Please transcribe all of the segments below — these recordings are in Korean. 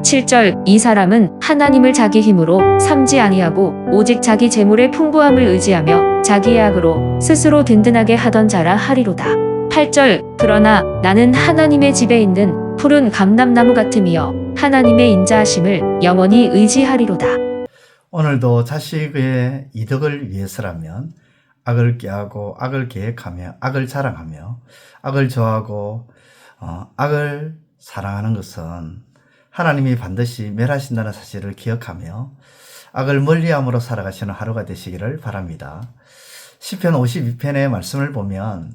7절 이 사람은 하나님을 자기 힘으로 삼지 아니하고 오직 자기 재물의 풍부함을 의지하며 자기의 악으로 스스로 든든하게 하던 자라 하리로다. 8절 그러나 나는 하나님의 집에 있는 푸른 감람나무 같음이여 하나님의 인자하심을 영원히 의지하리로다. 오늘도 자식의 이득을 위해서라면 악을 꾀하고 악을 계획하며 악을 자랑하며 악을 좋아하고 악을 사랑하는 것은 하나님이 반드시 멸하신다는 사실을 기억하며 악을 멀리함으로 살아가시는 하루가 되시기를 바랍니다. 시편 52편의 말씀을 보면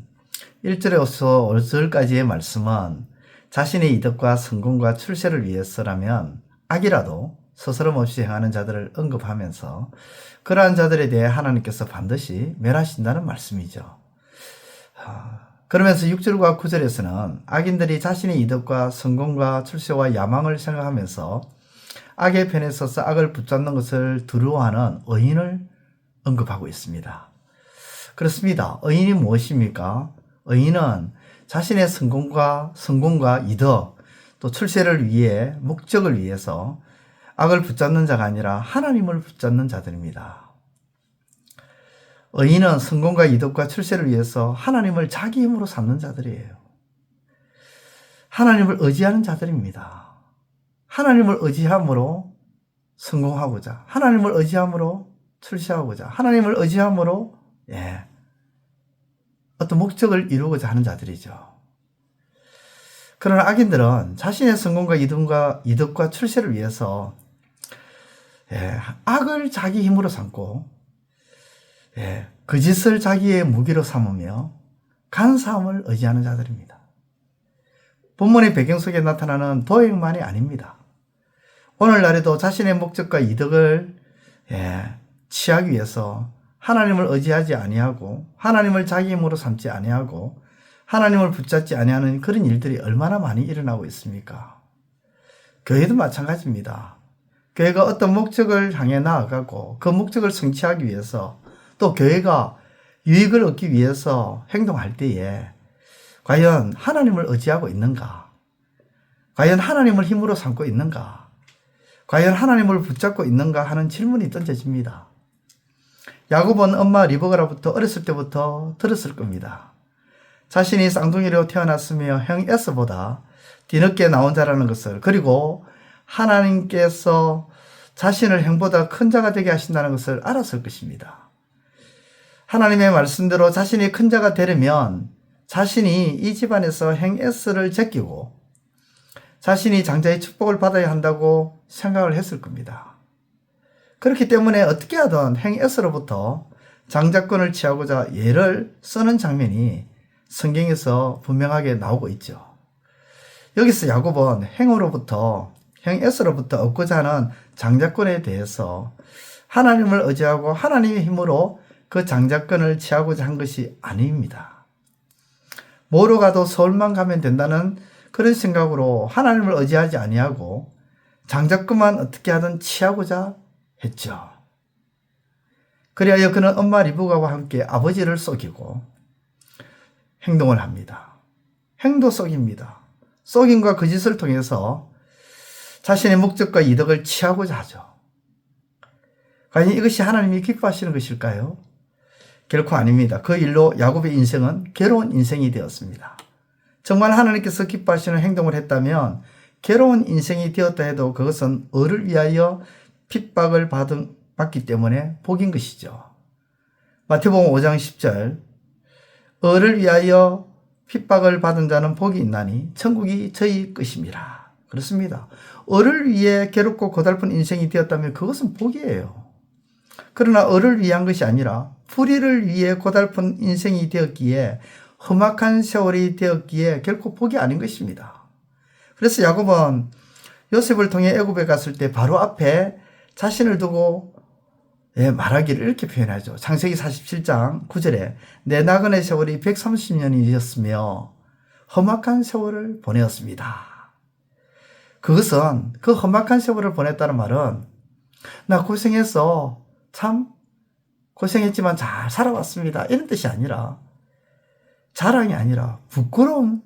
1절에서 5절까지의 말씀은 자신의 이득과 성공과 출세를 위해서라면 악이라도 스스럼 없이 행하는 자들을 언급하면서 그러한 자들에 대해 하나님께서 반드시 멸하신다는 말씀이죠. 그러면서 6절과 9절에서는 악인들이 자신의 이득과 성공과 출세와 야망을 생각하면서 악의 편에 서서 악을 붙잡는 것을 두려워하는 의인을 언급하고 있습니다. 그렇습니다. 의인이 무엇입니까? 의인은 자신의 성공과 이득 또 출세를 위해 목적을 위해서 악을 붙잡는 자가 아니라 하나님을 붙잡는 자들입니다. 의인은 성공과 이득과 출세를 위해서 하나님을 자기 힘으로 삼는 자들이에요. 하나님을 의지하는 자들입니다. 하나님을 의지함으로 성공하고자, 하나님을 의지함으로 출세하고자, 하나님을 의지함으로 어떤 목적을 이루고자 하는 자들이죠. 그러나 악인들은 자신의 성공과 이득과 출세를 위해서 악을 자기 힘으로 삼고 그 짓을 자기의 무기로 삼으며 간사함을 의지하는 자들입니다. 본문의 배경 속에 나타나는 도액만이 아닙니다. 오늘날에도 자신의 목적과 이득을 취하기 위해서 하나님을 의지하지 아니하고 하나님을 자기 힘으로 삼지 아니하고 하나님을 붙잡지 아니하는 그런 일들이 얼마나 많이 일어나고 있습니까? 교회도 마찬가지입니다. 교회가 어떤 목적을 향해 나아가고 그 목적을 성취하기 위해서 또 교회가 유익을 얻기 위해서 행동할 때에 과연 하나님을 의지하고 있는가? 과연 하나님을 힘으로 삼고 있는가? 과연 하나님을 붙잡고 있는가 하는 질문이 던져집니다. 야곱은 엄마 리브가로부터 어렸을 때부터 들었을 겁니다. 자신이 쌍둥이로 태어났으며 형 에서보다 뒤늦게 나온 자라는 것을, 그리고 하나님께서 자신을 형보다 큰 자가 되게 하신다는 것을 알았을 것입니다. 하나님의 말씀대로 자신이 큰 자가 되려면 자신이 이 집안에서 형 에서를 제끼고 자신이 장자의 축복을 받아야 한다고 생각을 했을 겁니다. 그렇기 때문에 어떻게 하든 형 에서로부터 장자권을 취하고자 예를 쓰는 장면이 성경에서 분명하게 나오고 있죠. 여기서 야곱은 형으로부터, 형 에서로부터 얻고자 하는 장자권에 대해서 하나님을 의지하고 하나님의 힘으로 그 장자권을 취하고자 한 것이 아닙니다. 뭐로 가도 서울만 가면 된다는 그런 생각으로 하나님을 의지하지 아니하고 장자권만 어떻게 하든 취하고자 했죠. 그리하여 그는 엄마 리브가와 함께 아버지를 속이고 행동을 합니다. 행도 속입니다. 속임과 거짓을 통해서 자신의 목적과 이득을 취하고자 하죠. 과연 이것이 하나님이 기뻐하시는 것일까요? 결코 아닙니다. 그 일로 야곱의 인생은 괴로운 인생이 되었습니다. 정말 하나님께서 기뻐하시는 행동을 했다면 괴로운 인생이 되었다 해도 그것은 을을 위하여 핍박을 받기 때문에 복인 것이죠. 마태복음 5장 10절 을을 위하여 핍박을 받은 자는 복이 있나니 천국이 저희 것임이라. 그렇습니다. 을을 위해 괴롭고 고달픈 인생이 되었다면 그것은 복이에요. 그러나 을을 위한 것이 아니라 불의를 위해 고달픈 인생이 되었기에 험악한 세월이 되었기에 결코 복이 아닌 것입니다. 그래서 야곱은 요셉을 통해 애굽에 갔을 때 바로 앞에 자신을 두고 말하기를 이렇게 표현하죠. 창세기 47장 9절에 내 나그네 세월이 130년이 되었으며 험악한 세월을 보내었습니다. 그것은 그 험악한 세월을 보냈다는 말은 나 고생해서 참 고생했지만 잘 살아왔습니다 이런 뜻이 아니라, 자랑이 아니라 부끄러운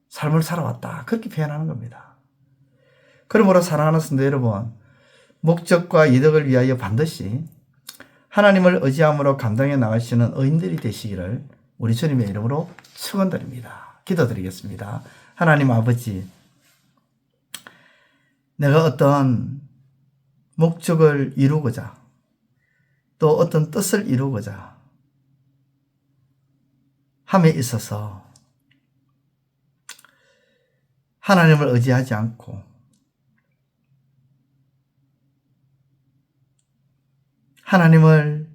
삶을 살아왔다 그렇게 표현하는 겁니다. 그러므로 사랑하는 성도 여러분, 목적과 이득을 위하여 반드시 하나님을 의지함으로 감당해 나가시는 의인들이 되시기를 우리 주님의 이름으로 축원드립니다. 기도드리겠습니다. 하나님 아버지, 내가 어떤 목적을 이루고자 또 어떤 뜻을 이루고자 함에 있어서 하나님을 의지하지 않고 하나님을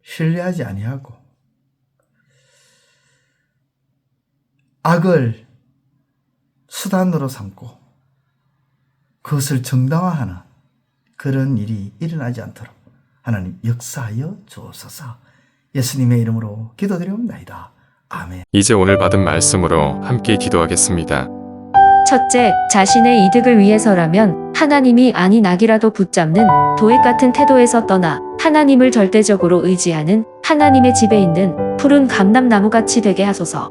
신뢰하지 아니하고 악을 수단으로 삼고 그것을 정당화하는 그런 일이 일어나지 않도록 하나님 역사하여 주옵소서. 예수님의 이름으로 기도드리옵나이다. 아멘. 이제 오늘 받은 말씀으로 함께 기도하겠습니다. 첫째, 자신의 이득을 위해서라면 하나님이 아닌 악이라도 붙잡는 도액 같은 태도에서 떠나 하나님을 절대적으로 의지하는 하나님의 집에 있는 푸른 감람나무같이 되게 하소서.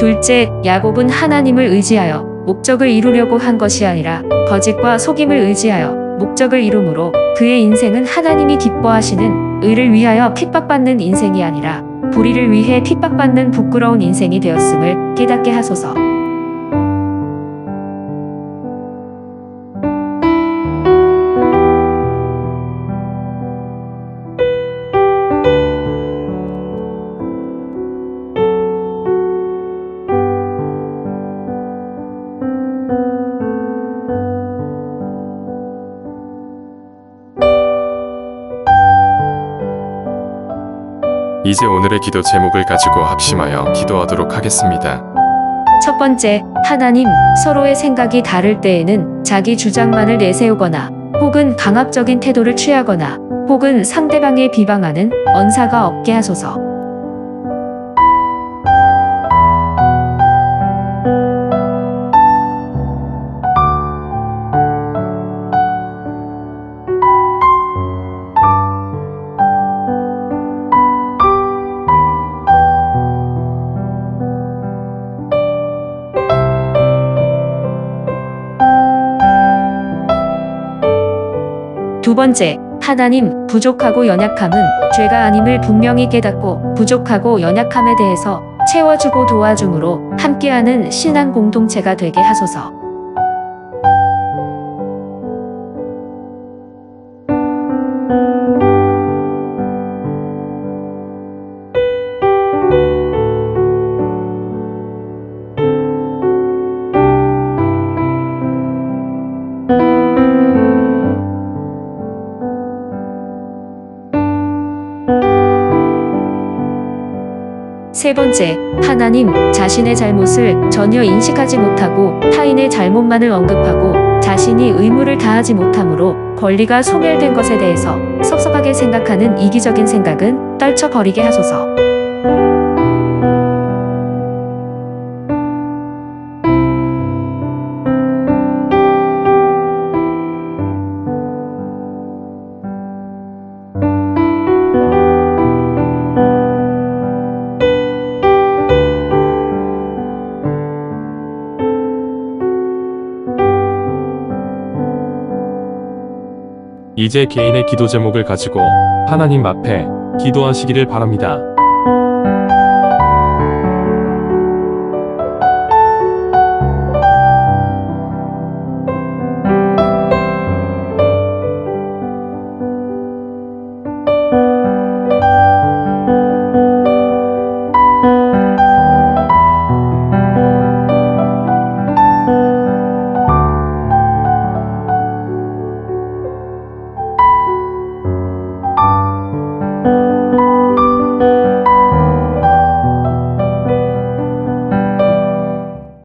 둘째, 야곱은 하나님을 의지하여 목적을 이루려고 한 것이 아니라 거짓과 속임을 의지하여 목적을 이루므로 그의 인생은 하나님이 기뻐하시는 의를 위하여 핍박받는 인생이 아니라 불의를 위해 핍박받는 부끄러운 인생이 되었음을 깨닫게 하소서. 이제 오늘의 기도 제목을 가지고 합심하여 기도하도록 하겠습니다. 첫 번째, 하나님, 서로의 생각이 다를 때에는 자기 주장만을 내세우거나 혹은 강압적인 태도를 취하거나 혹은 상대방의 비방하는 언사가 없게 하소서. 두 번째, 하나님, 부족하고 연약함은 죄가 아님을 분명히 깨닫고 부족하고 연약함에 대해서 채워주고 도와줌으로 함께하는 신앙 공동체가 되게 하소서. 세 번째, 하나님, 자신의 잘못을 전혀 인식하지 못하고 타인의 잘못만을 언급하고 자신이 의무를 다하지 못함으로 권리가 소멸된 것에 대해서 섭섭하게 생각하는 이기적인 생각은 떨쳐버리게 하소서. 이제 개인의 기도 제목을 가지고 하나님 앞에 기도하시기를 바랍니다.